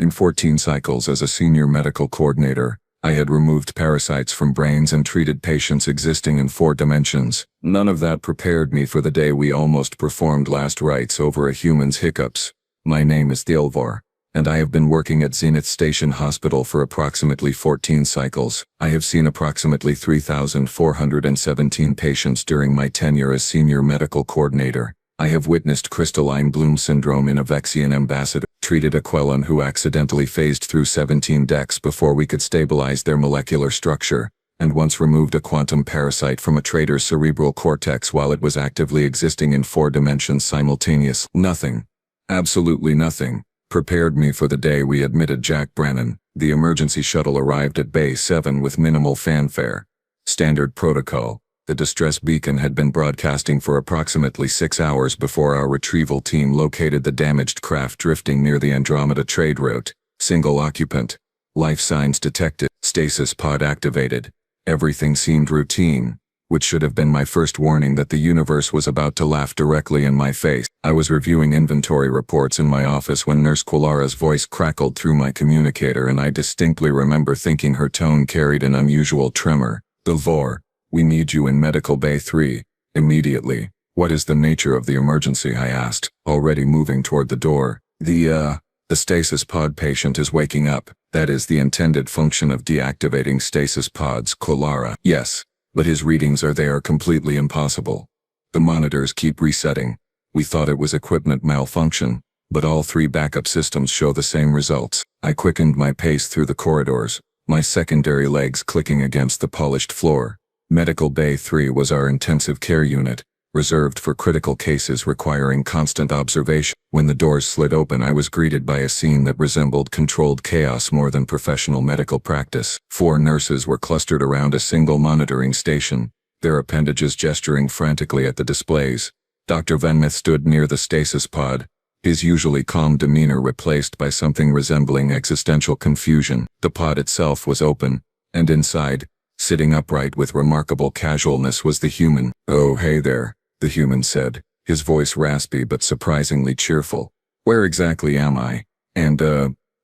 In 14 cycles as a senior medical coordinator, I had removed parasites from brains and treated patients existing in 4 dimensions. None of that prepared me for the day we almost performed last rites over a human's hiccups. My name is Thielvar, and I have been working at Zenith Station Hospital for approximately 14 cycles. I have seen approximately 3,417 patients during my tenure as senior medical coordinator. I have witnessed crystalline bloom syndrome in a Vexian ambassador, treated a Quellan who accidentally phased through 17 decks before we could stabilize their molecular structure, and once removed a quantum parasite from a trader's cerebral cortex while it was actively existing in 4 dimensions simultaneously. Nothing, absolutely nothing, prepared me for the day we admitted Jack Brennan. The emergency shuttle arrived at Bay 7 with minimal fanfare. Standard protocol. The distress beacon had been broadcasting for approximately 6 hours before our retrieval team located the damaged craft drifting near the Andromeda trade route. Single occupant. Life signs detected. Stasis pod activated. Everything seemed routine, which should have been my first warning that the universe was about to laugh directly in my face. I was reviewing inventory reports in my office when Nurse Quillara's voice crackled through my communicator, and I distinctly remember thinking her tone carried an unusual tremor. Thielvar, we need you in Medical Bay 3, immediately. What is the nature of the emergency? I asked, already moving toward the door. The stasis pod patient is waking up. That is the intended function of deactivating stasis pods, Quillara. Yes, but his readings are completely impossible. The monitors keep resetting. We thought it was equipment malfunction, but all 3 backup systems show the same results. I quickened my pace through the corridors, my secondary legs clicking against the polished floor. Medical Bay 3 was our intensive care unit, reserved for critical cases requiring constant observation. When the doors slid open, I was greeted by a scene that resembled controlled chaos more than professional medical practice. 4 nurses were clustered around a single monitoring station, their appendages gesturing frantically at the displays. Dr. Zenith stood near the stasis pod, his usually calm demeanor replaced by something resembling existential confusion. The pod itself was open, and inside, sitting upright with remarkable casualness, was the human. "Oh, hey there," the human said, his voice raspy but surprisingly cheerful. "Where exactly am I? And,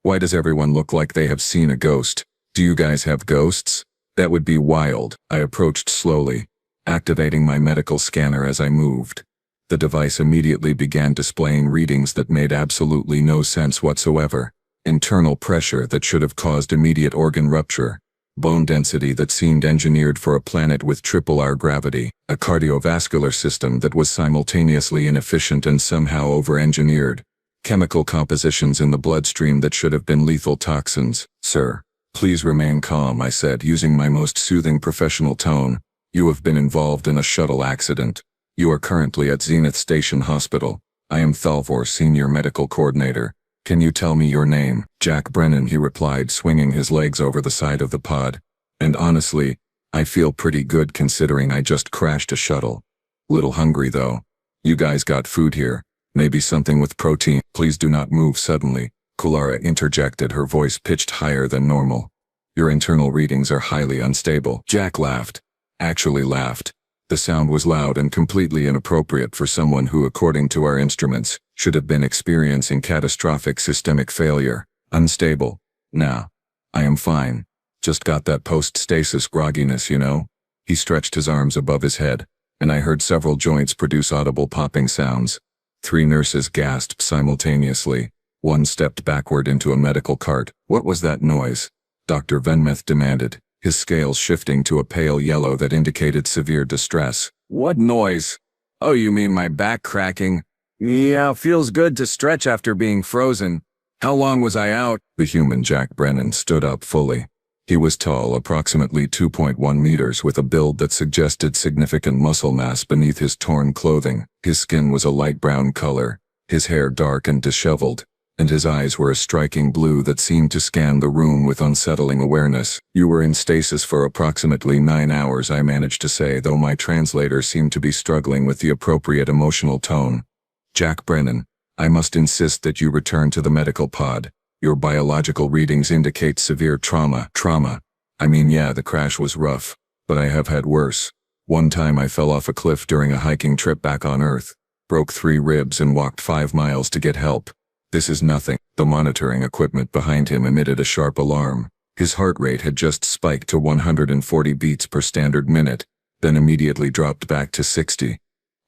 why does everyone look like they have seen a ghost? Do you guys have ghosts? That would be wild." I approached slowly, activating my medical scanner as I moved. The device immediately began displaying readings that made absolutely no sense whatsoever. Internal pressure that should have caused immediate organ rupture. Bone density that seemed engineered for a planet with triple our gravity, a cardiovascular system that was simultaneously inefficient and somehow over-engineered, chemical compositions in the bloodstream that should have been lethal toxins. "Sir, please remain calm," I said, using my most soothing professional tone. "You have been involved in a shuttle accident. You are currently at Zenith Station Hospital. I am Thielvar, Senior Medical Coordinator. Can you tell me your name?" "Jack Brennan," he replied, swinging his legs over the side of the pod. "And honestly, I feel pretty good considering I just crashed a shuttle. Little hungry though. You guys got food here? Maybe something with protein?" "Please do not move suddenly," Quillara interjected, her voice pitched higher than normal. "Your internal readings are highly unstable." Jack laughed. Actually laughed. The sound was loud and completely inappropriate for someone who, according to our instruments, should have been experiencing catastrophic systemic failure. "Unstable? Nah. I am fine. Just got that post-stasis grogginess, you know?" He stretched his arms above his head, and I heard several joints produce audible popping sounds. 3 nurses gasped simultaneously. 1 stepped backward into a medical cart. "What was that noise?" Dr. Zenith demanded, his scales shifting to a pale yellow that indicated severe distress. "What noise? Oh, you mean my back cracking? Yeah, feels good to stretch after being frozen. How long was I out?" The human Jack Brennan stood up fully. He was tall, approximately 2.1 meters, with a build that suggested significant muscle mass beneath his torn clothing. His skin was a light brown color, his hair dark and disheveled, and his eyes were a striking blue that seemed to scan the room with unsettling awareness. "You were in stasis for approximately 9 hours, I managed to say, though my translator seemed to be struggling with the appropriate emotional tone. "Jack Brennan, I must insist that you return to the medical pod. Your biological readings indicate severe trauma." "Trauma? I mean, yeah, the crash was rough, but I have had worse. One time I fell off a cliff during a hiking trip back on Earth, broke 3 ribs and walked 5 miles to get help. This is nothing. The monitoring equipment behind him emitted a sharp alarm. His heart rate had just spiked to 140 beats per standard minute, then immediately dropped back to 60.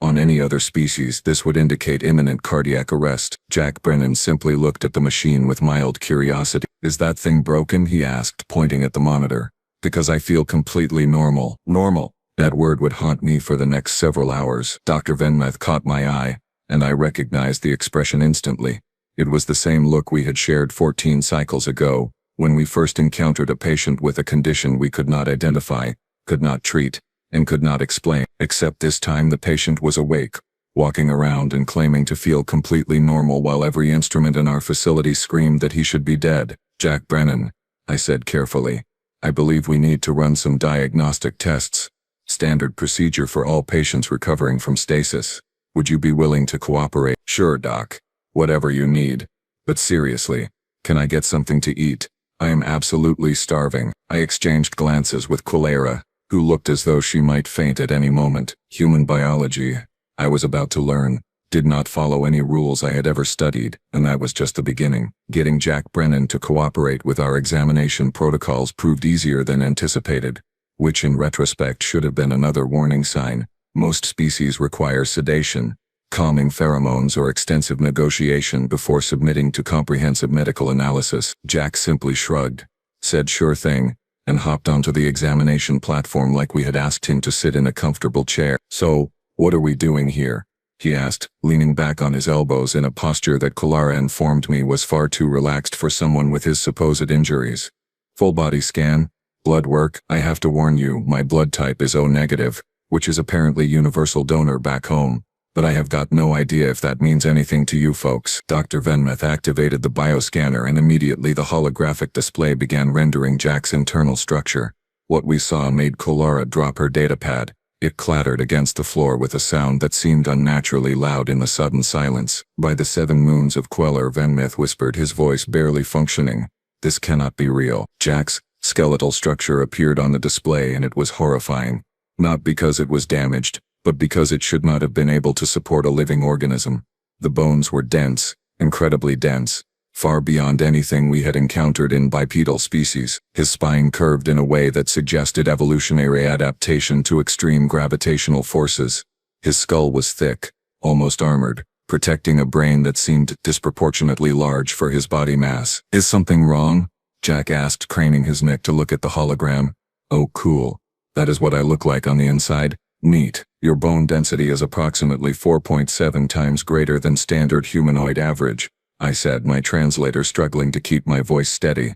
On any other species, this would indicate imminent cardiac arrest. Jack Brennan simply looked at the machine with mild curiosity. "Is that thing broken?" he asked, pointing at the monitor. "Because I feel completely normal." Normal. That word would haunt me for the next several hours. Dr. Venmeth caught my eye, and I recognized the expression instantly. It was the same look we had shared 14 cycles ago, when we first encountered a patient with a condition we could not identify, could not treat, and could not explain. Except this time the patient was awake, walking around and claiming to feel completely normal while every instrument in our facility screamed that he should be dead. "Jack Brennan," I said carefully, "I believe we need to run some diagnostic tests. Standard procedure for all patients recovering from stasis. Would you be willing to cooperate?" "Sure, Doc. Whatever you need. But seriously, can I get something to eat? I am absolutely starving." I exchanged glances with Quilera, who looked as though she might faint at any moment. Human biology, I was about to learn, did not follow any rules I had ever studied, and that was just the beginning. Getting Jack Brennan to cooperate with our examination protocols proved easier than anticipated, which in retrospect should have been another warning sign. Most species require sedation, calming pheromones, or extensive negotiation before submitting to comprehensive medical analysis. Jack simply shrugged, said sure thing, and hopped onto the examination platform like we had asked him to sit in a comfortable chair. "So, what are we doing here?" he asked, leaning back on his elbows in a posture that Clara informed me was far too relaxed for someone with his supposed injuries. "Full body scan? Blood work? I have to warn you, my blood type is O negative, which is apparently universal donor back home. But I have got no idea if that means anything to you folks." Dr. Venmeth activated the bioscanner and immediately the holographic display began rendering Jack's internal structure. What we saw made Clara drop her datapad. It clattered against the floor with a sound that seemed unnaturally loud in the sudden silence. "By the 7 moons of Queller," Venmeth whispered, his voice barely functioning. "This cannot be real." Jack's skeletal structure appeared on the display and it was horrifying. Not because it was damaged, but because it should not have been able to support a living organism. The bones were dense, incredibly dense, far beyond anything we had encountered in bipedal species. His spine curved in a way that suggested evolutionary adaptation to extreme gravitational forces. His skull was thick, almost armored, protecting a brain that seemed disproportionately large for his body mass. "Is something wrong?" Jack asked, craning his neck to look at the hologram. "Oh, cool. That is what I look like on the inside? Neat. Your bone density is approximately 4.7 times greater than standard humanoid average," I said, my translator struggling to keep my voice steady.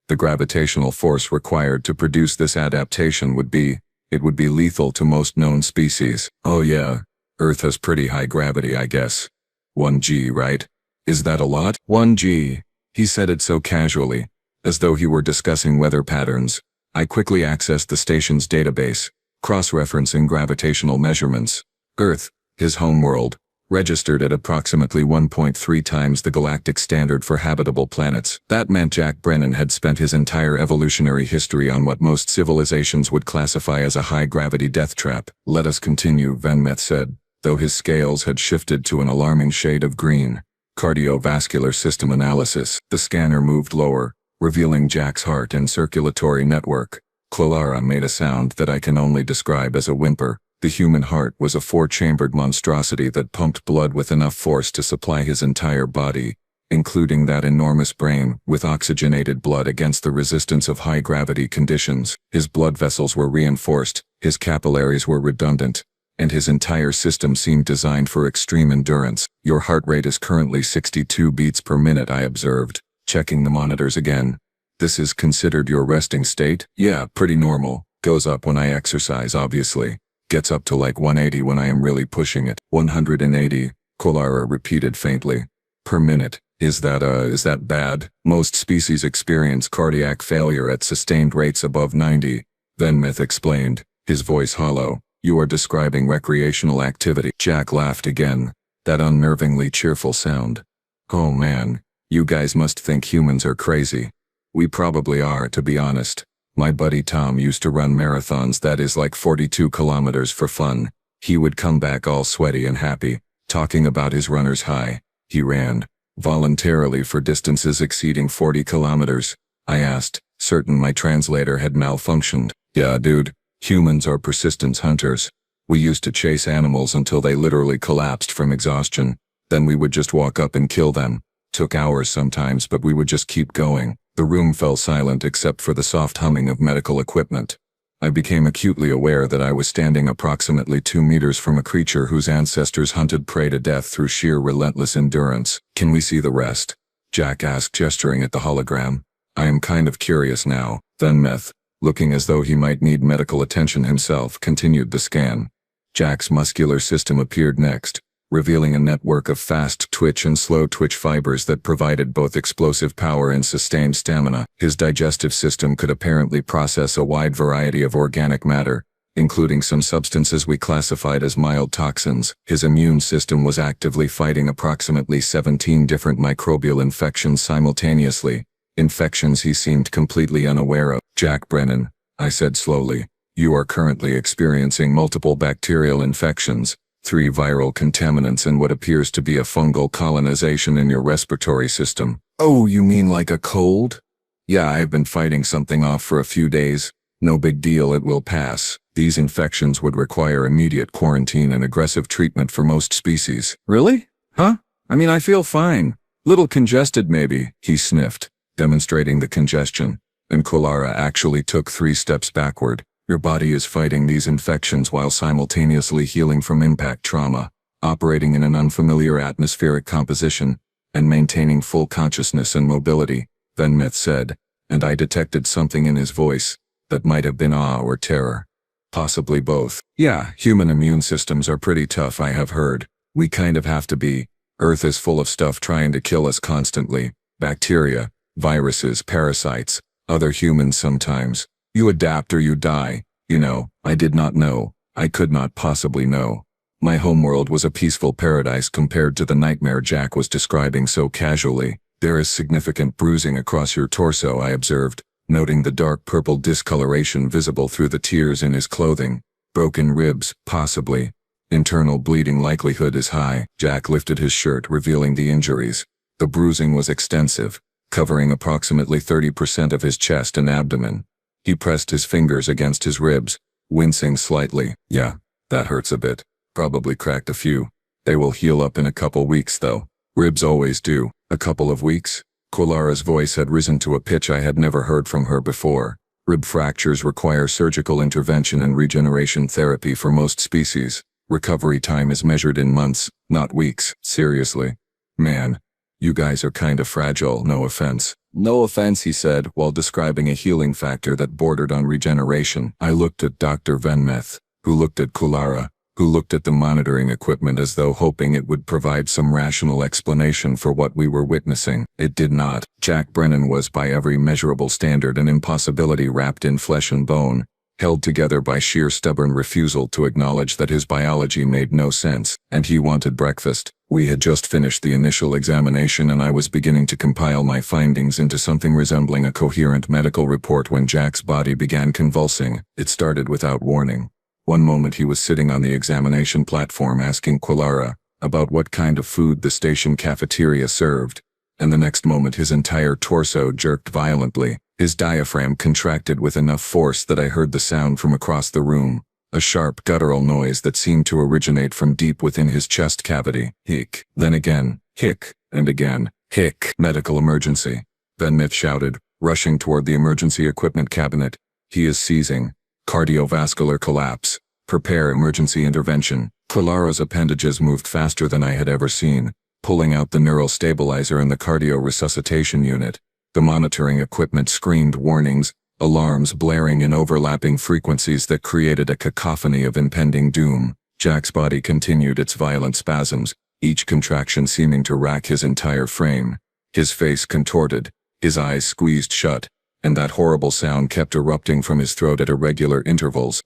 "The gravitational force required to produce this adaptation would be lethal to most known species." "Oh yeah, Earth has pretty high gravity, I guess. 1G, right? Is that a lot?" "1G. He said it so casually, as though he were discussing weather patterns. I quickly accessed the station's database, cross-referencing gravitational measurements. Earth, his homeworld, registered at approximately 1.3 times the galactic standard for habitable planets. That meant Jack Brennan had spent his entire evolutionary history on what most civilizations would classify as a high-gravity death trap. "Let us continue," Venmeth said, though his scales had shifted to an alarming shade of green. "Cardiovascular system analysis." The scanner moved lower, revealing Jack's heart and circulatory network. Clara made a sound that I can only describe as a whimper. The human heart was a 4-chambered monstrosity that pumped blood with enough force to supply his entire body, including that enormous brain, with oxygenated blood against the resistance of high-gravity conditions. His blood vessels were reinforced, his capillaries were redundant, and his entire system seemed designed for extreme endurance. "Your heart rate is currently 62 beats per minute," I observed, checking the monitors again. "This is considered your resting state?" "Yeah, pretty normal. Goes up when I exercise, obviously. Gets up to like 180 when I am really pushing it." 180, Clara repeated faintly. "Per minute. Is that bad?" "Most species experience cardiac failure at sustained rates above 90, Venmeth explained, his voice hollow. "You are describing recreational activity." Jack laughed again, that unnervingly cheerful sound. "Oh man, you guys must think humans are crazy. We probably are, to be honest. My buddy Tom used to run marathons, that is like 42 kilometers, for fun. He would come back all sweaty and happy, talking about his runner's high. He ran voluntarily for distances exceeding 40 kilometers? I asked, certain my translator had malfunctioned. Yeah, dude. Humans are persistence hunters. We used to chase animals until they literally collapsed from exhaustion. Then we would just walk up and kill them. Took hours sometimes, but we would just keep going. The room fell silent except for the soft humming of medical equipment. I became acutely aware that I was standing approximately 2 meters from a creature whose ancestors hunted prey to death through sheer relentless endurance. Can we see the rest? Jack asked, gesturing at the hologram. I am kind of curious now. Zenith, looking as though he might need medical attention himself, continued the scan. Jack's muscular system appeared next, revealing a network of fast twitch and slow twitch fibers that provided both explosive power and sustained stamina. His digestive system could apparently process a wide variety of organic matter, including some substances we classified as mild toxins. His immune system was actively fighting approximately 17 different microbial infections simultaneously, infections he seemed completely unaware of. Jack Brennan, I said slowly, you are currently experiencing multiple bacterial infections, 3 viral contaminants and what appears to be a fungal colonization in your respiratory system. Oh, you mean like a cold? Yeah, I've been fighting something off for a few days. No big deal, it will pass. These infections would require immediate quarantine and aggressive treatment for most species. Really? Huh? I mean, I feel fine. Little congested maybe, he sniffed, demonstrating the congestion. And Kolara actually took 3 steps backward. Your body is fighting these infections while simultaneously healing from impact trauma, operating in an unfamiliar atmospheric composition, and maintaining full consciousness and mobility, Zenith said, and I detected something in his voice that might have been awe or terror. Possibly both. Yeah, human immune systems are pretty tough, I have heard. We kind of have to be. Earth is full of stuff trying to kill us constantly. Bacteria, viruses, parasites, other humans sometimes. You adapt or you die. You know, I did not know. I could not possibly know. My homeworld was a peaceful paradise compared to the nightmare Jack was describing so casually. There is significant bruising across your torso, I observed, noting the dark purple discoloration visible through the tears in his clothing. Broken ribs, possibly. Internal bleeding likelihood is high. Jack lifted his shirt, revealing the injuries. The bruising was extensive, covering approximately 30% of his chest and abdomen. He pressed his fingers against his ribs, wincing slightly. Yeah, that hurts a bit. Probably cracked a few. They will heal up in a couple weeks though. Ribs always do. A couple of weeks? Kolara's voice had risen to a pitch I had never heard from her before. Rib fractures require surgical intervention and regeneration therapy for most species. Recovery time is measured in months, not weeks. Seriously? Man, you guys are kinda fragile, no offense. No offense, he said, while describing a healing factor that bordered on regeneration. I looked at Dr. Zenith, who looked at Kolara, who looked at the monitoring equipment as though hoping it would provide some rational explanation for what we were witnessing. It did not. Jack Brennan was by every measurable standard an impossibility wrapped in flesh and bone, held together by sheer stubborn refusal to acknowledge that his biology made no sense, and he wanted breakfast. We had just finished the initial examination and I was beginning to compile my findings into something resembling a coherent medical report when Jack's body began convulsing. It started without warning. One moment he was sitting on the examination platform asking Kolara about what kind of food the station cafeteria served, and the next moment his entire torso jerked violently. His diaphragm contracted with enough force that I heard the sound from across the room. A sharp guttural noise that seemed to originate from deep within his chest cavity. Hic. Then again, hic, and again, hic. Medical emergency. Zenith shouted, rushing toward the emergency equipment cabinet. He is seizing. Cardiovascular collapse. Prepare emergency intervention. Kolara's appendages moved faster than I had ever seen, pulling out the neural stabilizer and the cardio resuscitation unit. The monitoring equipment screamed warnings, alarms blaring in overlapping frequencies that created a cacophony of impending doom. Jack's body continued its violent spasms, each contraction seeming to rack his entire frame. His face contorted, his eyes squeezed shut, and that horrible sound kept erupting from his throat at irregular intervals.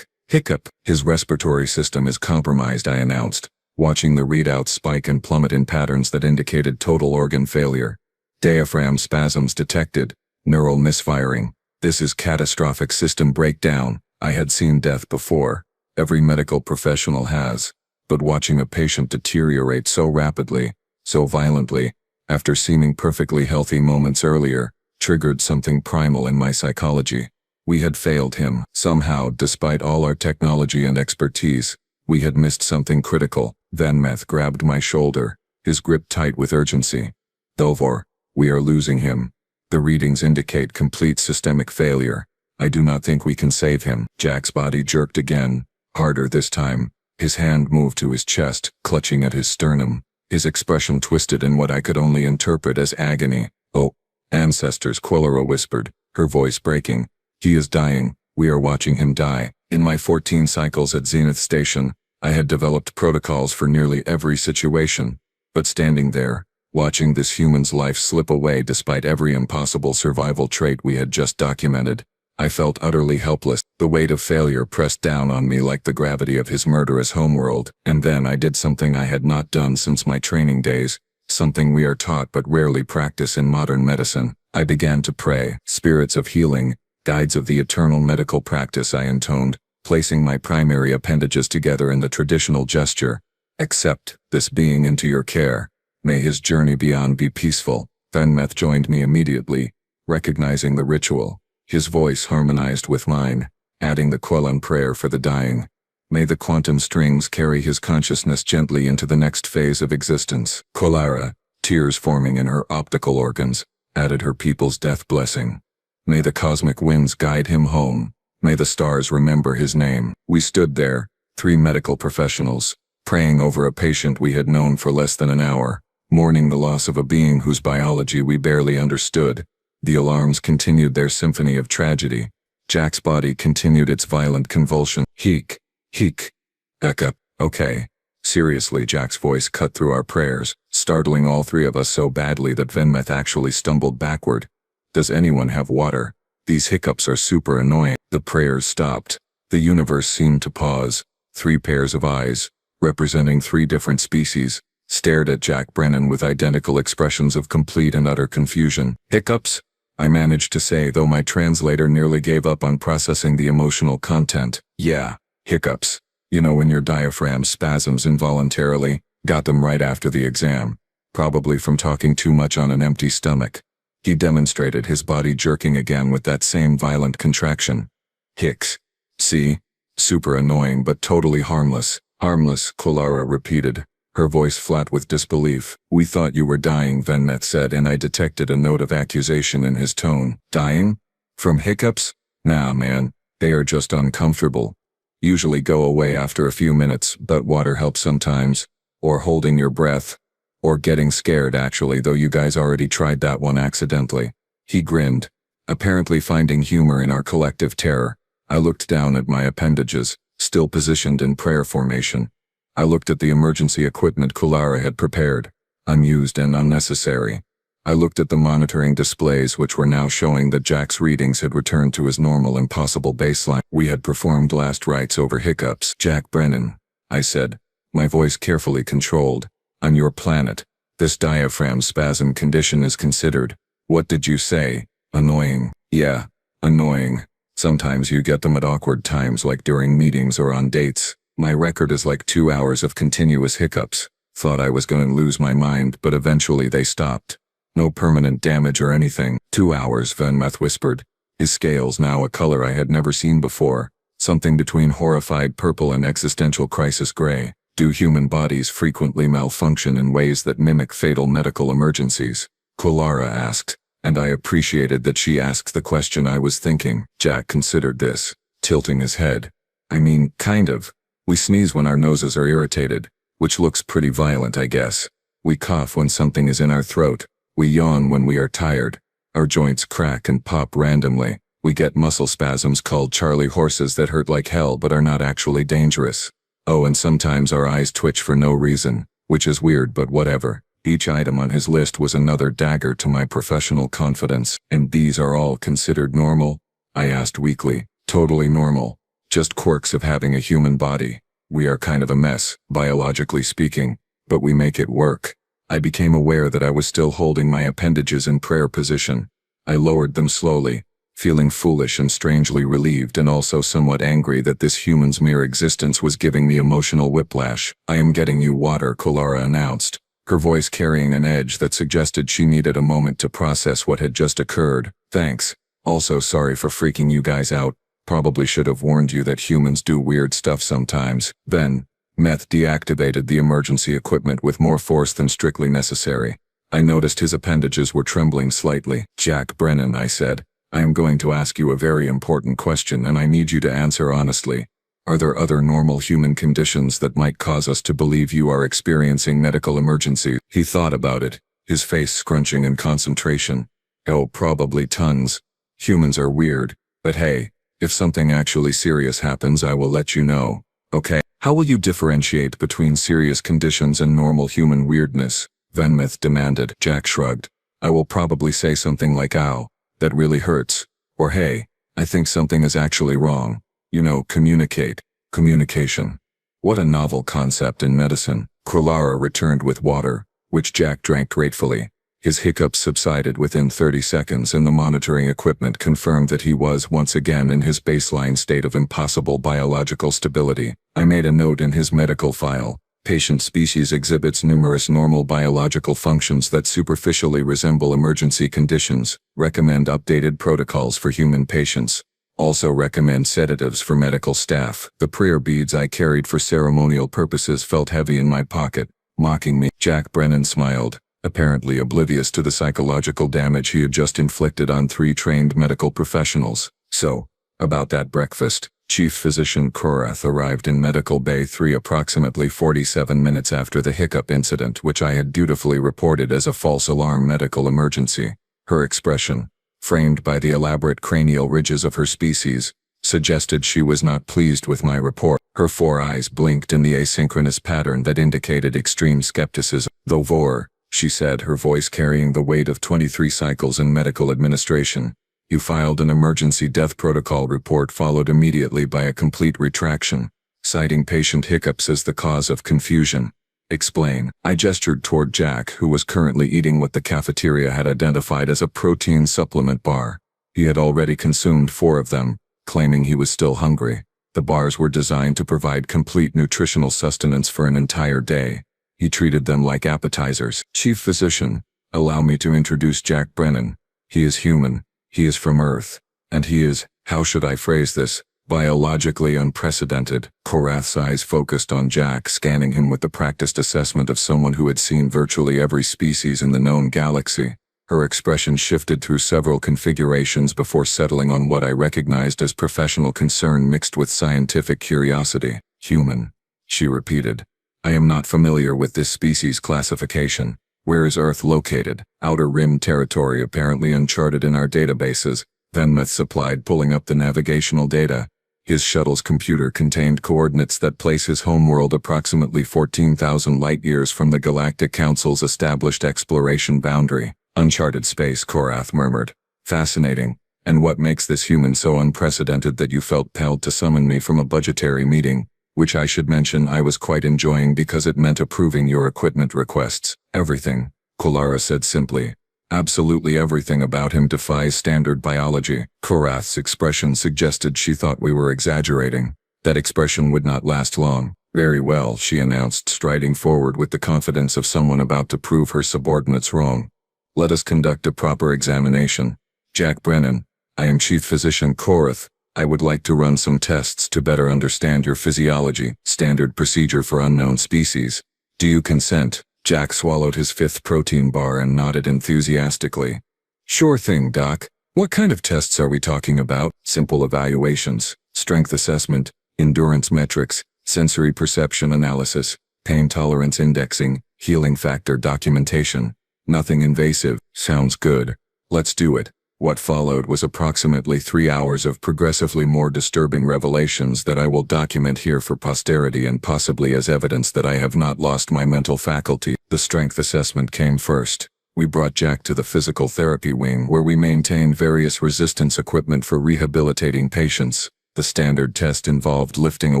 Hiccup. His respiratory system is compromised, I announced, watching the readouts spike and plummet in patterns that indicated total organ failure. Diaphragm spasms detected, neural misfiring. This is catastrophic system breakdown. I had seen death before. Every medical professional has. But watching a patient deteriorate so rapidly, so violently, after seeming perfectly healthy moments earlier, triggered something primal in my psychology. We had failed him. Somehow, despite all our technology and expertise, we had missed something critical. Zenith grabbed my shoulder, his grip tight with urgency. Dovor, we are losing him. The readings indicate complete systemic failure. I do not think we can save him. Jack's body jerked again, harder this time. His hand moved to his chest, clutching at his sternum. His expression twisted in what I could only interpret as agony. Oh, ancestors, Quillara whispered, her voice breaking. He is dying. We are watching him die. In my 14 cycles at Zenith Station, I had developed protocols for nearly every situation. But standing there, watching this human's life slip away despite every impossible survival trait we had just documented, I felt utterly helpless. The weight of failure pressed down on me like the gravity of his murderous homeworld. And then I did something I had not done since my training days, something we are taught but rarely practice in modern medicine. I began to pray. Spirits of healing, guides of the eternal medical practice, I intoned, placing my primary appendages together in the traditional gesture. Accept this being into your care. May his journey beyond be peaceful. Zenith joined me immediately, recognizing the ritual. His voice harmonized with mine, adding the Quellan prayer for the dying. May the quantum strings carry his consciousness gently into the next phase of existence. Quillara, tears forming in her optical organs, added her people's death blessing. May the cosmic winds guide him home. May the stars remember his name. We stood there, 3 medical professionals, praying over a patient we had known for less than an hour, mourning the loss of a being whose biology we barely understood. The alarms continued their symphony of tragedy. Jack's body continued its violent convulsion. Heek. Hiccup. Okay. Seriously, Jack's voice cut through our prayers, startling all 3 of us so badly that Zenith actually stumbled backward. Does anyone have water? These hiccups are super annoying. The prayers stopped. The universe seemed to pause. 3 pairs of eyes, representing 3 different species, stared at Jack Brennan with identical expressions of complete and utter confusion. Hiccups? I managed to say, though my translator nearly gave up on processing the emotional content. Yeah, hiccups. You know, when your diaphragm spasms involuntarily. Got them right after the exam. Probably from talking too much on an empty stomach. He demonstrated his body jerking again with that same violent contraction. Hicks. See? Super annoying but totally harmless. Harmless, Quillara repeated, her voice flat with disbelief. We thought you were dying, Zenith said, and I detected a note of accusation in his tone. Dying? From hiccups? Nah, man. They are just uncomfortable. Usually go away after a few minutes, but water helps sometimes. Or holding your breath. Or getting scared actually, though you guys already tried that one accidentally. He grinned, apparently finding humor in our collective terror. I looked down at my appendages, still positioned in prayer formation. I looked at the emergency equipment Quillara had prepared, unused and unnecessary. I looked at the monitoring displays which were now showing that Jack's readings had returned to his normal impossible baseline. We had performed last rites over hiccups. Jack Brennan, I said, my voice carefully controlled. On your planet, this diaphragm spasm condition is considered, what did you say? Annoying. Yeah, annoying. Sometimes you get them at awkward times like during meetings or on dates. My record is like 2 hours of continuous hiccups. Thought I was going to lose my mind, but eventually they stopped. No permanent damage or anything. 2 hours, Zenith whispered, his scales now a color I had never seen before, something between horrified purple and existential crisis gray. Do human bodies frequently malfunction in ways that mimic fatal medical emergencies? Quillara asked, and I appreciated that she asked the question I was thinking. Jack considered this, tilting his head. I mean, kind of. We sneeze when our noses are irritated, which looks pretty violent, I guess. We cough when something is in our throat. We yawn when we are tired. Our joints crack and pop randomly. We get muscle spasms called Charlie horses that hurt like hell but are not actually dangerous. Oh, and sometimes our eyes twitch for no reason, which is weird but whatever. Each item on his list was another dagger to my professional confidence. And these are all considered normal? I asked weakly. Totally normal. Just quirks of having a human body. We are kind of a mess, biologically speaking, but we make it work. I became aware that I was still holding my appendages in prayer position. I lowered them slowly, feeling foolish and strangely relieved and also somewhat angry that this human's mere existence was giving me emotional whiplash. I am getting you water, Quillara announced, her voice carrying an edge that suggested she needed a moment to process what had just occurred. Thanks. Also sorry for freaking you guys out. Probably should have warned you that humans do weird stuff sometimes. Then, Meth deactivated the emergency equipment with more force than strictly necessary. I noticed his appendages were trembling slightly. Jack Brennan, I said, I am going to ask you a very important question and I need you to answer honestly. Are there other normal human conditions that might cause us to believe you are experiencing medical emergency? He thought about it, his face scrunching in concentration. Oh, probably tons. Humans are weird, but hey, if something actually serious happens, I will let you know. Okay? How will you differentiate between serious conditions and normal human weirdness? Venmouth demanded. Jack shrugged. I will probably say something like, ow, that really hurts. Or hey, I think something is actually wrong. You know, communicate. Communication. What a novel concept in medicine. Clara returned with water, which Jack drank gratefully. His hiccups subsided within 30 seconds and the monitoring equipment confirmed that he was once again in his baseline state of impossible biological stability. I made a note in his medical file. Patient species exhibits numerous normal biological functions that superficially resemble emergency conditions. Recommend updated protocols for human patients. Also recommend sedatives for medical staff. The prayer beads I carried for ceremonial purposes felt heavy in my pocket. Mocking me, Jack Brennan smiled, apparently oblivious to the psychological damage he had just inflicted on 3 trained medical professionals. So, about that breakfast, Chief Physician Korath arrived in Medical Bay 3 approximately 47 minutes after the hiccup incident, which I had dutifully reported as a false alarm medical emergency. Her expression, framed by the elaborate cranial ridges of her species, suggested she was not pleased with my report. Her 4 eyes blinked in the asynchronous pattern that indicated extreme skepticism. Though Vor, she said, her voice carrying the weight of 23 cycles in medical administration. You filed an emergency death protocol report followed immediately by a complete retraction, citing patient hiccups as the cause of confusion. Explain. I gestured toward Jack, who was currently eating what the cafeteria had identified as a protein supplement bar. He had already consumed 4 of them, claiming he was still hungry. The bars were designed to provide complete nutritional sustenance for an entire day. He treated them like appetizers. Chief Physician, allow me to introduce Jack Brennan. He is human. He is from Earth. And he is, how should I phrase this, biologically unprecedented. Korath's eyes focused on Jack, scanning him with the practiced assessment of someone who had seen virtually every species in the known galaxy. Her expression shifted through several configurations before settling on what I recognized as professional concern mixed with scientific curiosity. Human, she repeated. I am not familiar with this species classification. Where is Earth located? Outer Rim territory apparently uncharted in our databases, Venmouth supplied, pulling up the navigational data. His shuttle's computer contained coordinates that place his homeworld approximately 14,000 light-years from the Galactic Council's established exploration boundary. Uncharted space, Korath murmured. Fascinating. And what makes this human so unprecedented that you felt compelled to summon me from a budgetary meeting, which I should mention I was quite enjoying because it meant approving your equipment requests? Everything, Clara said simply. Absolutely everything about him defies standard biology. Korath's expression suggested she thought we were exaggerating. That expression would not last long. Very well, she announced, striding forward with the confidence of someone about to prove her subordinates wrong. Let us conduct a proper examination. Jack Brennan, I am Chief Physician Korath. I would like to run some tests to better understand your physiology. Standard procedure for unknown species. Do you consent? Jack swallowed his 5th protein bar and nodded enthusiastically. Sure thing, Doc. What kind of tests are we talking about? Simple evaluations, strength assessment, endurance metrics, sensory perception analysis, pain tolerance indexing, healing factor documentation. Nothing invasive. Sounds good. Let's do it. What followed was approximately 3 hours of progressively more disturbing revelations that I will document here for posterity and possibly as evidence that I have not lost my mental faculty. The strength assessment came first. We brought Jack to the physical therapy wing where we maintained various resistance equipment for rehabilitating patients. The standard test involved lifting a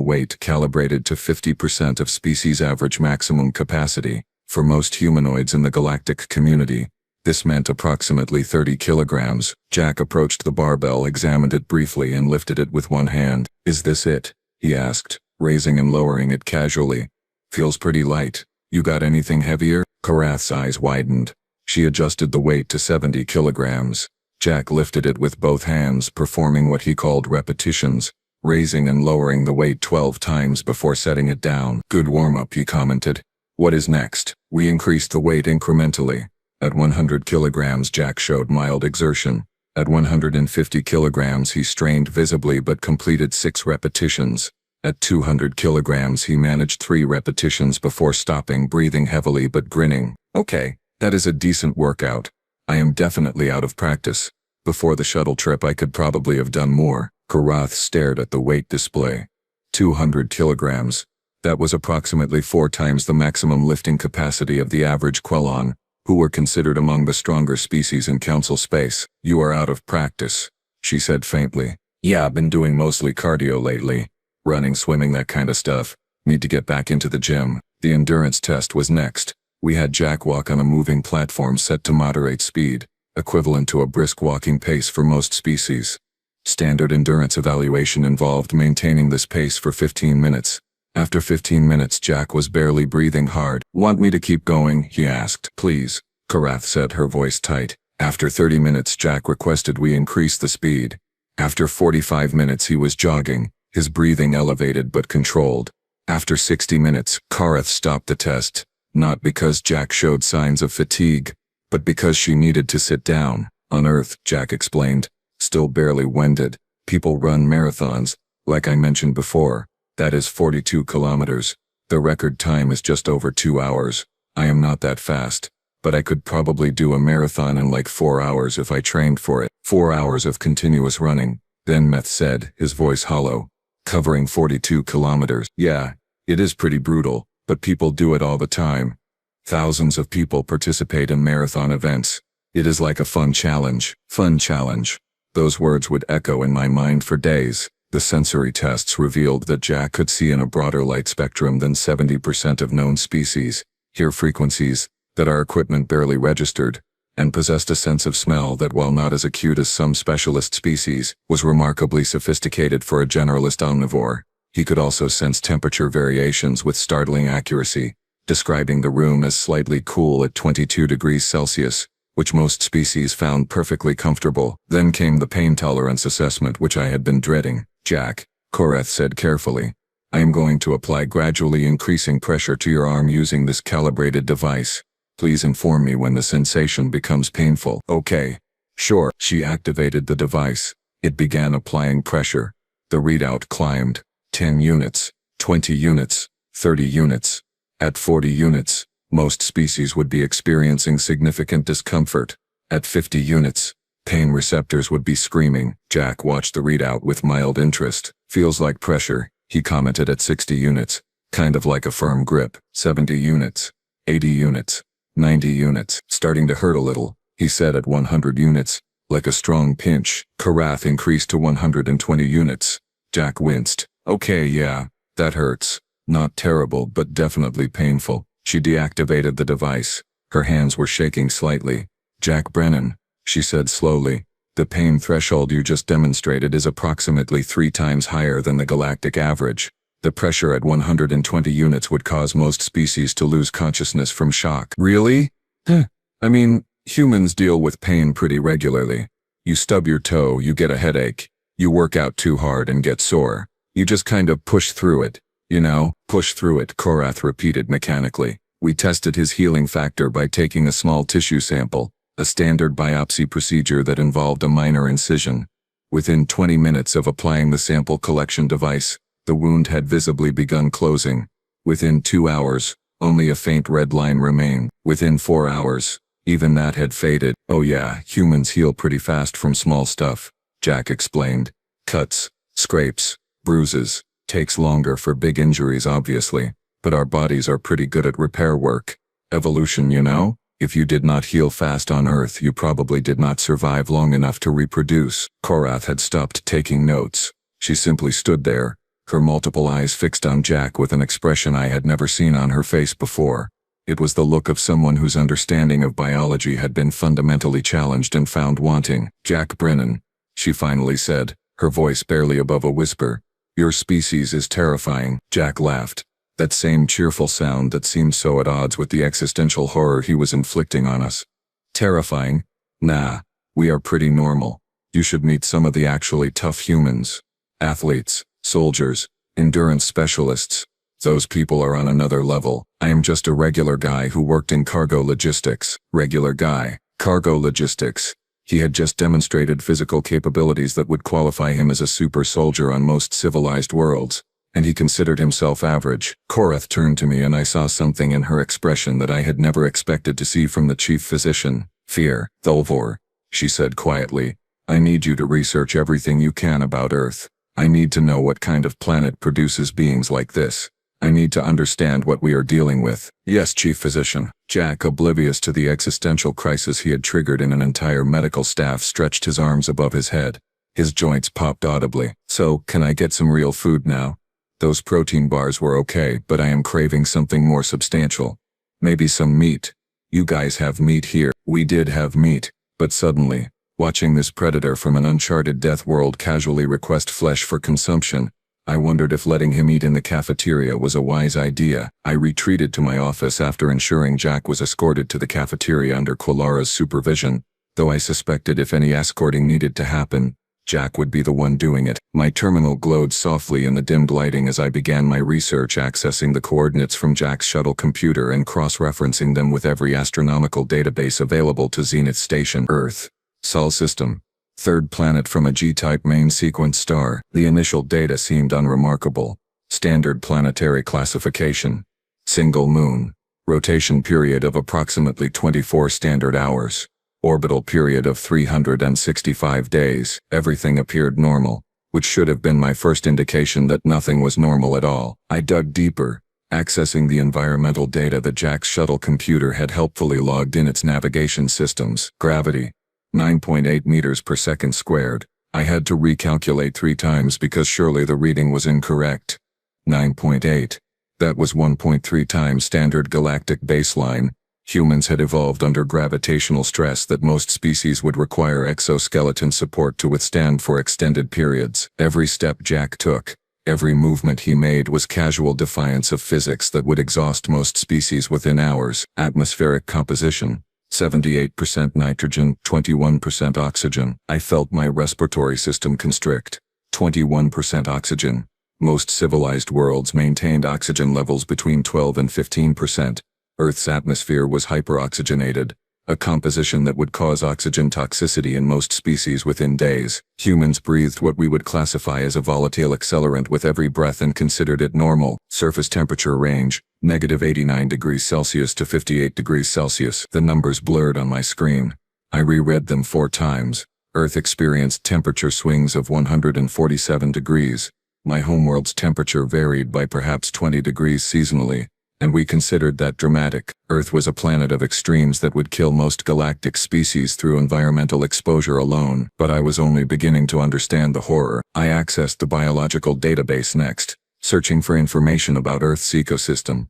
weight calibrated to 50% of species average maximum capacity. For most humanoids in the galactic community, this meant approximately 30 kilograms. Jack approached the barbell, examined it briefly, and lifted it with one hand. Is this it? He asked, raising and lowering it casually. Feels pretty light. You got anything heavier? Karath's eyes widened. She adjusted the weight to 70 kilograms. Jack lifted it with both hands, performing what he called repetitions, raising and lowering the weight 12 times before setting it down. Good warm-up, he commented. What is next? We increased the weight incrementally. At 100 kilograms, Jack showed mild exertion. At 150 kilograms, he strained visibly but completed 6 repetitions. At 200 kilograms, he managed 3 repetitions before stopping, breathing heavily but grinning. Okay, that is a decent workout. I am definitely out of practice. Before the shuttle trip, I could probably have done more. Karath stared at the weight display. 200 kilograms. That was approximately 4 times the maximum lifting capacity of the average Quelon, who were considered among the stronger species in Council space. You are out of practice, she said faintly. Yeah, I've been doing mostly cardio lately. Running, swimming, that kind of stuff. Need to get back into the gym. The endurance test was next. We had Jack walk on a moving platform set to moderate speed, equivalent to a brisk walking pace for most species. Standard endurance evaluation involved maintaining this pace for 15 minutes. After 15 minutes, Jack was barely breathing hard. Want me to keep going? He asked. Please, Karath said, her voice tight. After 30 minutes, Jack requested we increase the speed. After 45 minutes, he was jogging, his breathing elevated but controlled. After 60 minutes, Karath stopped the test, not because Jack showed signs of fatigue, but because she needed to sit down. On Earth, Jack explained, still barely winded. People run marathons, like I mentioned before. That is 42 kilometers. The record time is just over 2 hours. I am not that fast, but I could probably do a marathon in like 4 hours if I trained for it. 4 hours of continuous running. Then Meth said, his voice hollow. Covering 42 kilometers. Yeah, it is pretty brutal, but people do it all the time. Thousands of people participate in marathon events. It is like a fun challenge. Fun challenge. Those words would echo in my mind for days. The sensory tests revealed that Jack could see in a broader light spectrum than 70% of known species, hear frequencies that our equipment barely registered, and possessed a sense of smell that, while not as acute as some specialist species, was remarkably sophisticated for a generalist omnivore. He could also sense temperature variations with startling accuracy, describing the room as slightly cool at 22 degrees Celsius, which most species found perfectly comfortable. Then came the pain tolerance assessment, which I had been dreading. Jack, Karath said carefully, I am going to apply gradually increasing pressure to your arm using this calibrated device. Please inform me when the sensation becomes painful. Okay. Sure. She activated the device. It began applying pressure. The readout climbed. 10 units, 20 units, 30 units. At 40 units, most species would be experiencing significant discomfort. At 50 units, pain receptors would be screaming. Jack watched the readout with mild interest. Feels like pressure, he commented. At 60 units. Kind of like a firm grip. 70 units. 80 units. 90 units. Starting to hurt a little, he said. At 100 units. Like a strong pinch. Karath increased to 120 units. Jack winced. Okay, yeah, that hurts. Not terrible, but definitely painful. She deactivated the device. Her hands were shaking slightly. Jack Brennan, she said slowly, the pain threshold you just demonstrated is approximately 3 times higher than the galactic average. The pressure at 120 units would cause most species to lose consciousness from shock. Really? I mean, humans deal with pain pretty regularly. You stub your toe, you get a headache. You work out too hard and get sore. You just kind of push through it. You know, push through it, Karath repeated mechanically. We tested his healing factor by taking a small tissue sample, a standard biopsy procedure that involved a minor incision. Within 20 minutes of applying the sample collection device, the wound had visibly begun closing. Within 2 hours, only a faint red line remained. Within 4 hours, even that had faded. Oh yeah, humans heal pretty fast from small stuff, Jack explained. Cuts, scrapes, bruises. Takes longer for big injuries, obviously, but our bodies are pretty good at repair work. Evolution, you know? If you did not heal fast on Earth, you probably did not survive long enough to reproduce. Karath had stopped taking notes. She simply stood there, her multiple eyes fixed on Jack with an expression I had never seen on her face before. It was the look of someone whose understanding of biology had been fundamentally challenged and found wanting. Jack Brennan, she finally said, her voice barely above a whisper. Your species is terrifying. Jack laughed. That same cheerful sound that seemed so at odds with the existential horror he was inflicting on us. Terrifying? Nah, we are pretty normal. You should meet some of the actually tough humans. Athletes, soldiers, endurance specialists. Those people are on another level. I am just a regular guy who worked in cargo logistics. Regular guy. Cargo logistics. He had just demonstrated physical capabilities that would qualify him as a super soldier on most civilized worlds, and he considered himself average. Korath turned to me and I saw something in her expression that I had never expected to see from the chief physician. Fear. Thulvor, she said quietly, I need you to research everything you can about Earth. I need to know what kind of planet produces beings like this. I need to understand what we are dealing with. Yes, chief physician. Jack, oblivious to the existential crisis he had triggered in an entire medical staff, stretched his arms above his head. His joints popped audibly. So, can I get some real food now? Those protein bars were okay, but I am craving something more substantial. Maybe some meat. You guys have meat here. We did have meat, but suddenly, watching this predator from an uncharted death world casually request flesh for consumption, I wondered if letting him eat in the cafeteria was a wise idea. I retreated to my office after ensuring Jack was escorted to the cafeteria under Quilara's supervision, though I suspected if any escorting needed to happen, Jack would be the one doing it. My terminal glowed softly in the dimmed lighting as I began my research, accessing the coordinates from Jack's shuttle computer and cross-referencing them with every astronomical database available to Zenith Station. Earth. Sol system. Third planet from a G-type main sequence star. The initial data seemed unremarkable. Standard planetary classification. Single moon. Rotation period of approximately 24 standard hours. Orbital period of 365 days. Everything appeared normal, which should have been my first indication that nothing was normal at all. I dug deeper, accessing the environmental data that Jack's shuttle computer had helpfully logged in its navigation systems. Gravity. 9.8 meters per second squared. I had to recalculate 3 times because surely the reading was incorrect. 9.8. That was 1.3 times standard galactic baseline. Humans had evolved under gravitational stress that most species would require exoskeleton support to withstand for extended periods. Every step Jack took, every movement he made was casual defiance of physics that would exhaust most species within hours. Atmospheric composition. 78% nitrogen, 21% oxygen. I felt my respiratory system constrict. 21% oxygen. Most civilized worlds maintained oxygen levels between 12 and 15%. Earth's atmosphere was hyperoxygenated, a composition that would cause oxygen toxicity in most species within days. Humans breathed what we would classify as a volatile accelerant with every breath and considered it normal. Surface temperature range, -89 degrees Celsius to 58 degrees Celsius. The numbers blurred on my screen. I reread them 4 times. Earth experienced temperature swings of 147 degrees. My homeworld's temperature varied by perhaps 20 degrees seasonally, and we considered that dramatic. Earth was a planet of extremes that would kill most galactic species through environmental exposure alone. But I was only beginning to understand the horror. I accessed the biological database next, searching for information about Earth's ecosystem.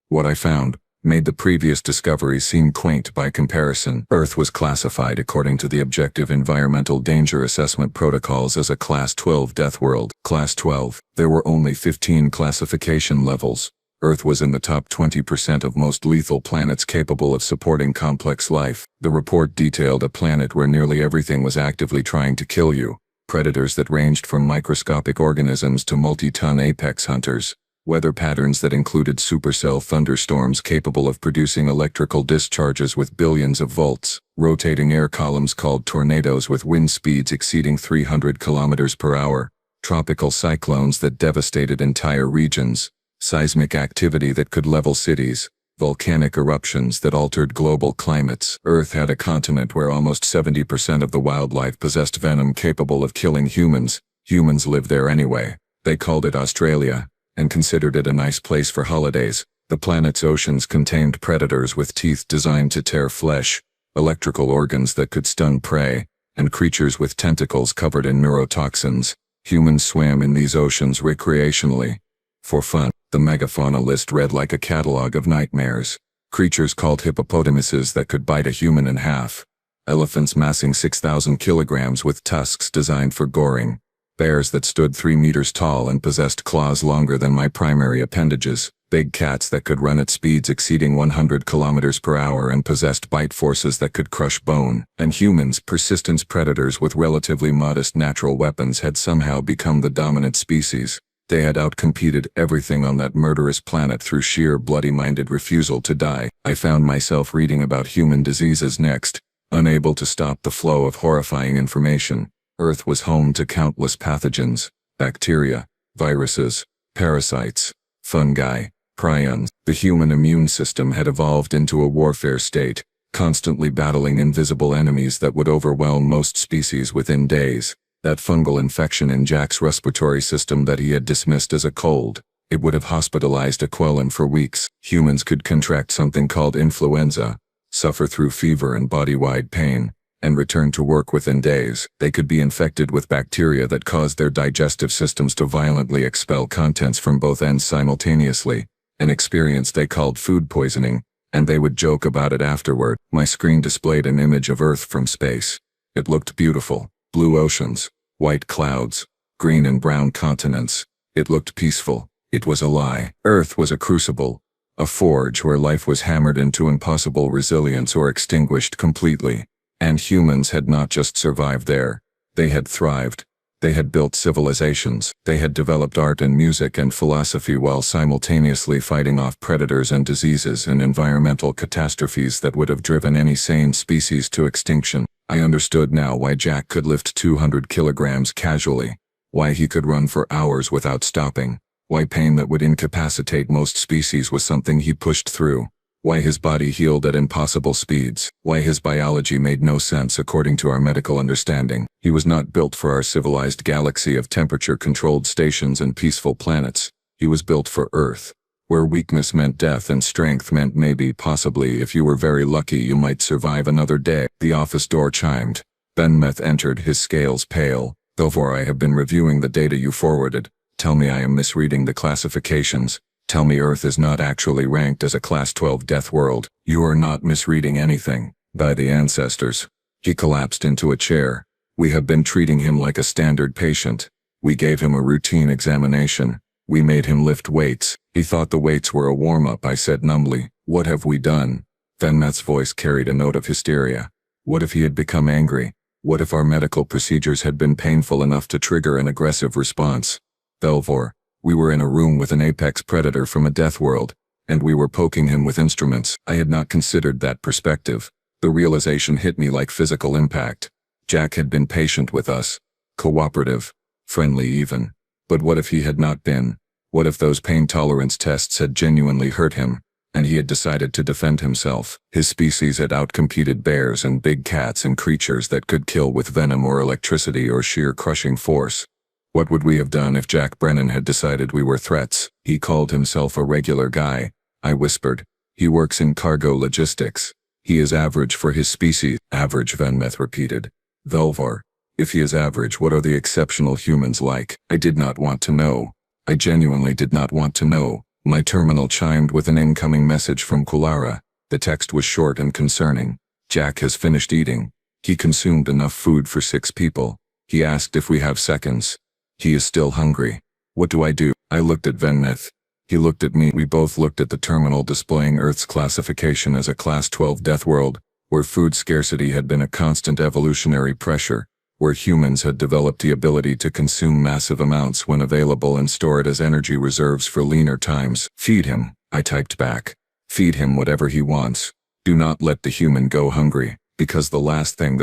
What I found made the previous discoveries seem quaint by comparison. Earth was classified according to the Objective Environmental Danger Assessment Protocols as a Class 12 death world. Class 12. There were only 15 classification levels. Earth was in the top 20% of most lethal planets capable of supporting complex life. The report detailed a planet where nearly everything was actively trying to kill you. Predators that ranged from microscopic organisms to multi-ton apex hunters. Weather patterns that included supercell thunderstorms capable of producing electrical discharges with billions of volts. Rotating air columns called tornadoes with wind speeds exceeding 300 kilometers per hour. Tropical cyclones that devastated entire regions. Seismic activity that could level cities, volcanic eruptions that altered global climates. Earth had a continent where almost 70% of the wildlife possessed venom capable of killing humans. Humans lived there anyway. They called it Australia, and considered it a nice place for holidays. The planet's oceans contained predators with teeth designed to tear flesh, electrical organs that could stun prey, and creatures with tentacles covered in neurotoxins. Humans swam in these oceans recreationally. For fun. The megafauna list read like a catalog of nightmares. Creatures called hippopotamuses that could bite a human in half. Elephants massing 6,000 kilograms with tusks designed for goring. Bears that stood 3 meters tall and possessed claws longer than my primary appendages. Big cats that could run at speeds exceeding 100 kilometers per hour and possessed bite forces that could crush bone. And humans, persistent predators with relatively modest natural weapons, had somehow become the dominant species. They had outcompeted everything on that murderous planet through sheer bloody-minded refusal to die. I found myself reading about human diseases next, unable to stop the flow of horrifying information. Earth was home to countless pathogens, bacteria, viruses, parasites, fungi, prions. The human immune system had evolved into a warfare state, constantly battling invisible enemies that would overwhelm most species within days. That fungal infection in Jack's respiratory system that he had dismissed as a cold, it would have hospitalized a Quellan for weeks. Humans could contract something called influenza, suffer through fever and body-wide pain, and return to work within days. They could be infected with bacteria that caused their digestive systems to violently expel contents from both ends simultaneously, an experience they called food poisoning, and they would joke about it afterward. My screen displayed an image of Earth from space. It looked beautiful. Blue oceans, white clouds, green and brown continents. It looked peaceful. It was a lie. Earth was a crucible, a forge where life was hammered into impossible resilience or extinguished completely. And humans had not just survived there. They had thrived. They had built civilizations. They had developed art and music and philosophy while simultaneously fighting off predators and diseases and environmental catastrophes that would have driven any sane species to extinction. I understood now why Jack could lift 200 kilograms casually, why he could run for hours without stopping, why pain that would incapacitate most species was something he pushed through, why his body healed at impossible speeds, why his biology made no sense according to our medical understanding. He was not built for our civilized galaxy of temperature-controlled stations and peaceful planets. He was built for Earth, where weakness meant death and strength meant maybe, possibly, if you were very lucky, you might survive another day. The office door chimed. Benmeth entered, his scales pale. Belvoir, I have been reviewing the data you forwarded. Tell me I am misreading the classifications. Tell me Earth is not actually ranked as a Class 12 death world. You are not misreading anything. By the ancestors. He collapsed into a chair. We have been treating him like a standard patient. We gave him a routine examination. We made him lift weights. He thought the weights were a warm-up, I said numbly. What have we done? Venmeth's voice carried a note of hysteria. What if he had become angry? What if our medical procedures had been painful enough to trigger an aggressive response? Belvoir, we were in a room with an apex predator from a death world, and we were poking him with instruments. I had not considered that perspective. The realization hit me like physical impact. Jack had been patient with us, cooperative, friendly even. But what if he had not been? What if those pain tolerance tests had genuinely hurt him, and he had decided to defend himself? His species had outcompeted bears and big cats and creatures that could kill with venom or electricity or sheer crushing force. What would we have done if Jack Brennan had decided we were threats? He called himself a regular guy, I whispered. He works in cargo logistics. He is average for his species. Average, Venmeth repeated. Velvar, if he is average, what are the exceptional humans like? I did not want to know. I genuinely did not want to know. My terminal chimed with an incoming message from Kulara. The text was short and concerning. Jack has finished eating. He consumed enough food for 6 people. He asked if we have seconds. He is still hungry. What do I do? I looked at Venmeth. He looked at me. We both looked at the terminal displaying Earth's classification as a Class 12 death world, where food scarcity had been a constant evolutionary pressure, where humans had developed the ability to consume massive amounts when available and store it as energy reserves for leaner times. Feed him, I typed back. Feed him whatever he wants. Do not let the human go hungry, because the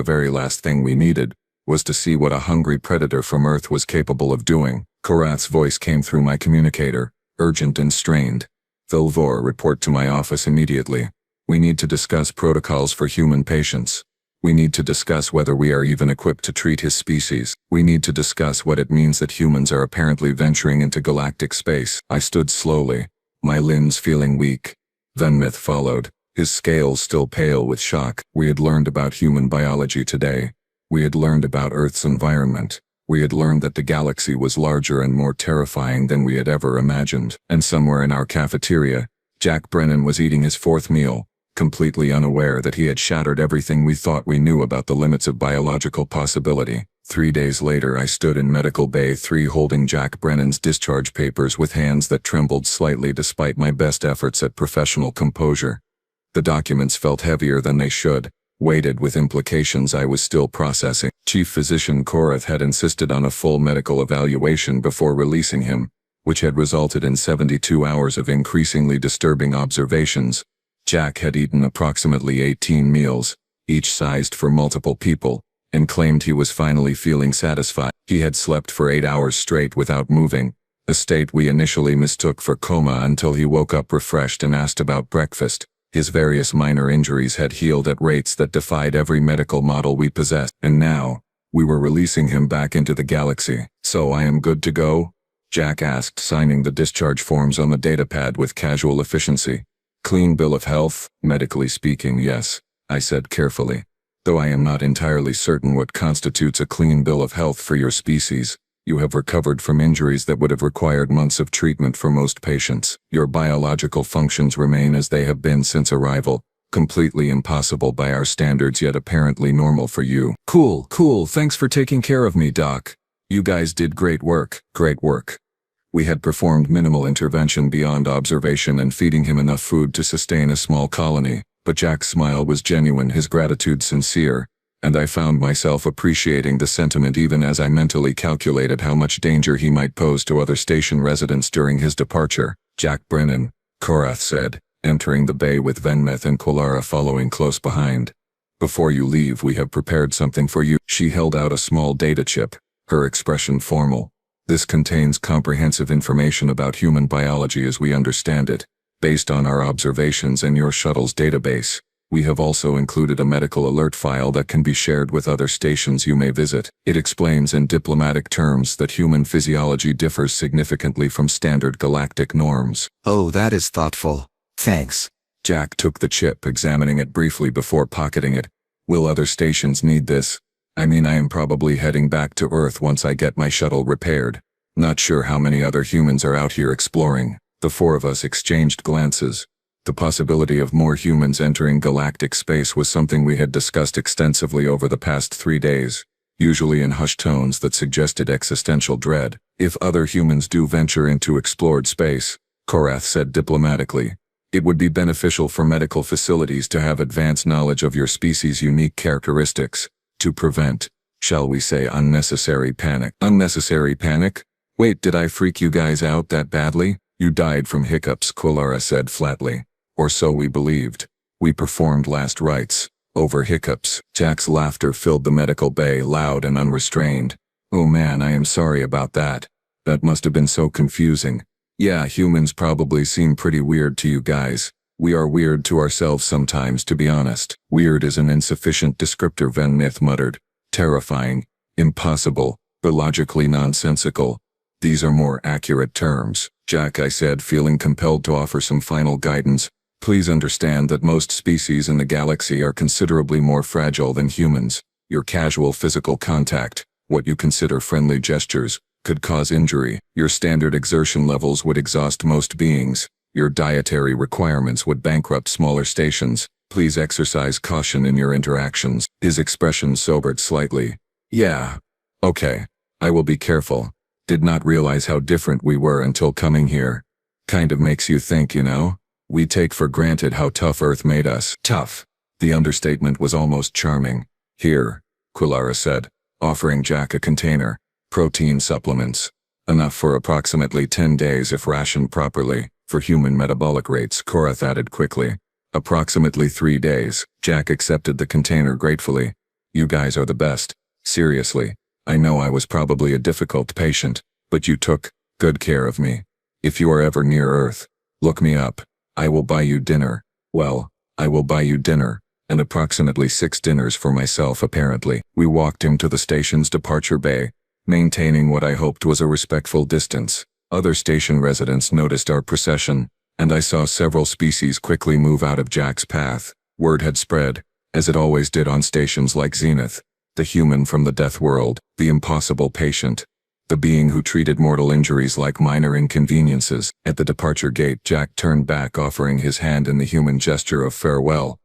very last thing we needed, was to see what a hungry predator from Earth was capable of doing. Korath's voice came through my communicator, urgent and strained. Vilvor, report to my office immediately. We need to discuss protocols for human patients. We need to discuss whether we are even equipped to treat his species. We need to discuss what it means that humans are apparently venturing into galactic space. I stood slowly, my limbs feeling weak. Venmith followed, his scales still pale with shock. We had learned about human biology today. We had learned about Earth's environment. We had learned that the galaxy was larger and more terrifying than we had ever imagined. And somewhere in our cafeteria, Jack Brennan was eating his 4th meal, completely unaware that he had shattered everything we thought we knew about the limits of biological possibility. 3 days later I stood in Medical Bay 3 holding Jack Brennan's discharge papers with hands that trembled slightly despite my best efforts at professional composure. The documents felt heavier than they should, weighted with implications I was still processing. Chief Physician Korath had insisted on a full medical evaluation before releasing him, which had resulted in 72 hours of increasingly disturbing observations. Jack had eaten approximately 18 meals, each sized for multiple people, and claimed he was finally feeling satisfied. He had slept for 8 hours straight without moving, a state we initially mistook for coma until he woke up refreshed and asked about breakfast. His various minor injuries had healed at rates that defied every medical model we possessed, and now, we were releasing him back into the galaxy. "So I am good to go?" Jack asked, signing the discharge forms on the datapad with casual efficiency. "Clean bill of health, medically speaking, yes," I said carefully. "Though I am not entirely certain what constitutes a clean bill of health for your species. You have recovered from injuries that would have required months of treatment for most patients. Your biological functions remain as they have been since arrival, completely impossible by our standards yet apparently normal for you." Cool, thanks for taking care of me, Doc. You guys did great work. We had performed minimal intervention beyond observation and feeding him enough food to sustain a small colony, but Jack's smile was genuine, his gratitude sincere, and I found myself appreciating the sentiment even as I mentally calculated how much danger he might pose to other station residents during his departure. "Jack Brennan," Korath said, entering the bay with Venmeth and Quillara following close behind. "Before you leave, we have prepared something for you." She held out a small data chip, her expression formal. "This contains comprehensive information about human biology as we understand it, based on our observations and your shuttle's database. We have also included a medical alert file that can be shared with other stations you may visit. It explains in diplomatic terms that human physiology differs significantly from standard galactic norms." "Oh, that is thoughtful. Thanks." Jack took the chip, examining it briefly before pocketing it. "Will other stations need this? I mean, I am probably heading back to Earth once I get my shuttle repaired. Not sure how many other humans are out here exploring." The 4 of us exchanged glances. The possibility of more humans entering galactic space was something we had discussed extensively over the past 3 days, usually in hushed tones that suggested existential dread. "If other humans do venture into explored space," Korath said diplomatically, "it would be beneficial for medical facilities to have advanced knowledge of your species' unique characteristics, to prevent, shall we say, unnecessary panic." "Unnecessary panic? Wait, did I freak you guys out that badly?" "You died from hiccups," Quillara said flatly. "Or so we believed. We performed last rites, over hiccups." Jack's laughter filled the medical bay, loud and unrestrained. "Oh man, I am sorry about that. That must have been so confusing. Yeah, humans probably seem pretty weird to you guys. We are weird to ourselves sometimes, to be honest." "Weird is an insufficient descriptor," Venmeth muttered. "Terrifying, impossible, illogically nonsensical. These are more accurate terms." "Jack," I said, feeling compelled to offer some final guidance, "please understand that most species in the galaxy are considerably more fragile than humans. Your casual physical contact, what you consider friendly gestures, could cause injury. Your standard exertion levels would exhaust most beings. Your dietary requirements would bankrupt smaller stations. Please exercise caution in your interactions." His expression sobered slightly. "Yeah. Okay. I will be careful. Did not realize how different we were until coming here. Kind of makes you think, you know? We take for granted how tough Earth made us." "Tough." The understatement was almost charming. "Here," Quillara said, offering Jack a container. "Protein supplements. Enough for approximately 10 days if rationed properly. For human metabolic rates," Korath added quickly. "Approximately 3 days." Jack accepted the container gratefully. "You guys are the best. Seriously. I know I was probably a difficult patient, but you took good care of me. If you are ever near Earth, look me up. I will buy you dinner. Well, I will buy you dinner, and approximately 6 dinners for myself apparently." We walked him to the station's departure bay, maintaining what I hoped was a respectful distance. Other station residents noticed our procession, and I saw several species quickly move out of Jack's path. Word had spread, as it always did on stations like Zenith. The human from the Deathworld, the impossible patient. the being who treated mortal injuries like minor inconveniences. At the departure gate, Jack turned back, offering his hand in the human gesture of farewell.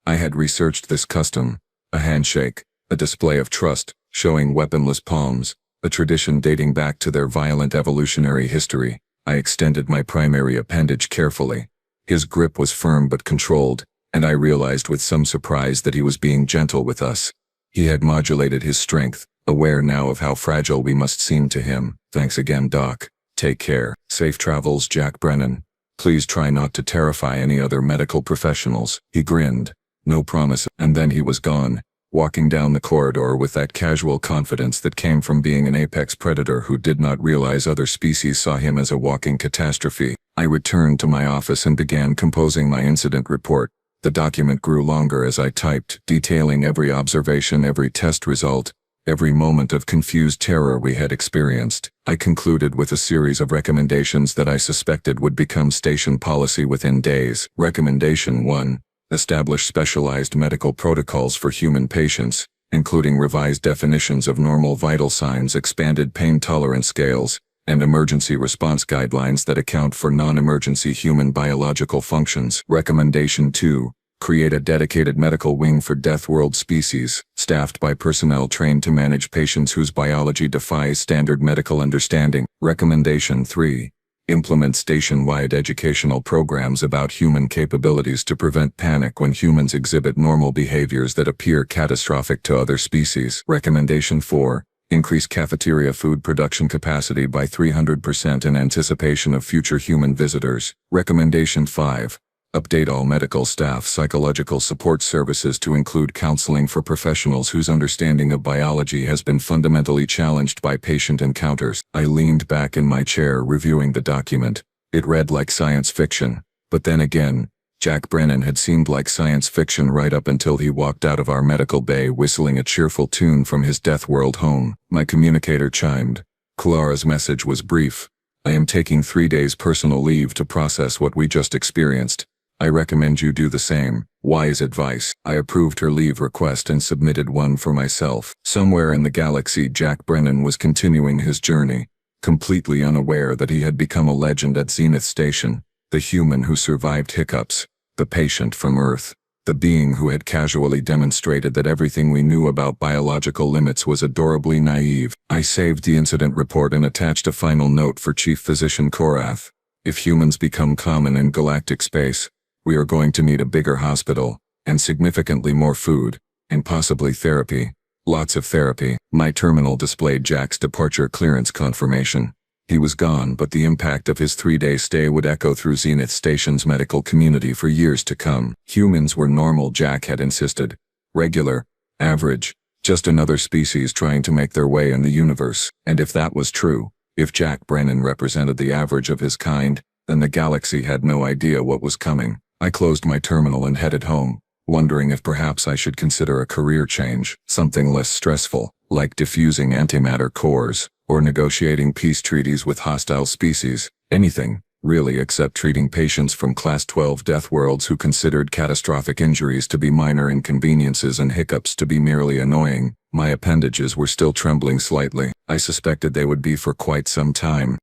I had researched this custom, a handshake, a display of trust, showing weaponless palms, a tradition dating back to their violent evolutionary history. I extended my primary appendage carefully. His grip was firm but controlled, and I realized with some surprise that he was being gentle with us. He had modulated his strength, aware now of how fragile we must seem to him. Thanks again, Doc. Take care. Safe travels, Jack Brennan. Please try not to terrify any other medical professionals. He grinned. No promise. And then he was gone, walking down the corridor with that casual confidence that came from being an apex predator who did not realize other species saw him as a walking catastrophe. I returned to my office and began composing my incident report. The document grew longer as I typed, detailing every observation, every test result, every moment of confused terror we had experienced. I concluded with a series of recommendations that I suspected would become station policy within days. Recommendation 1. Establish specialized medical protocols for human patients, including revised definitions of normal vital signs, expanded pain tolerance scales, and emergency response guidelines that account for non-emergency human biological functions. Recommendation 2. Create a dedicated medical wing for Deathworld species, staffed by personnel trained to manage patients whose biology defies standard medical understanding. Recommendation 3. Implement station-wide educational programs about human capabilities to prevent panic when humans exhibit normal behaviors that appear catastrophic to other species. Recommendation 4. Increase cafeteria food production capacity by 300% in anticipation of future human visitors. Recommendation 5. Update all medical staff psychological support services to include counseling for professionals whose understanding of biology has been fundamentally challenged by patient encounters. I leaned back in my chair reviewing the document. It read like science fiction. But then again, Jack Brennan had seemed like science fiction right up until he walked out of our medical bay whistling a cheerful tune from his Deathworld home. My communicator chimed. Clara's message was brief. I am taking 3 days personal leave to process what we just experienced. I recommend you do the same. Wise advice. I approved her leave request and submitted one for myself. Somewhere in the galaxy, Jack Brennan was continuing his journey, completely unaware that he had become a legend at Zenith Station, the human who survived hiccups, the patient from Earth, the being who had casually demonstrated that everything we knew about biological limits was adorably naive. I saved the incident report and attached a final note for Chief Physician Korath. If humans become common in galactic space, we are going to need a bigger hospital, and significantly more food, and possibly therapy. Lots of therapy. My terminal displayed Jack's departure clearance confirmation. He was gone, but the impact of his 3-day stay would echo through Zenith Station's medical community for years to come. Humans were normal, Jack had insisted. Regular, average, just another species trying to make their way in the universe. And if that was true, if Jack Brennan represented the average of his kind, then the galaxy had no idea what was coming. I closed my terminal and headed home, wondering if perhaps I should consider a career change, something less stressful, like diffusing antimatter cores, or negotiating peace treaties with hostile species. Anything, really, except treating patients from Class 12 Deathworlds who considered catastrophic injuries to be minor inconveniences and hiccups to be merely annoying. My appendages were still trembling slightly. I suspected they would be for quite some time.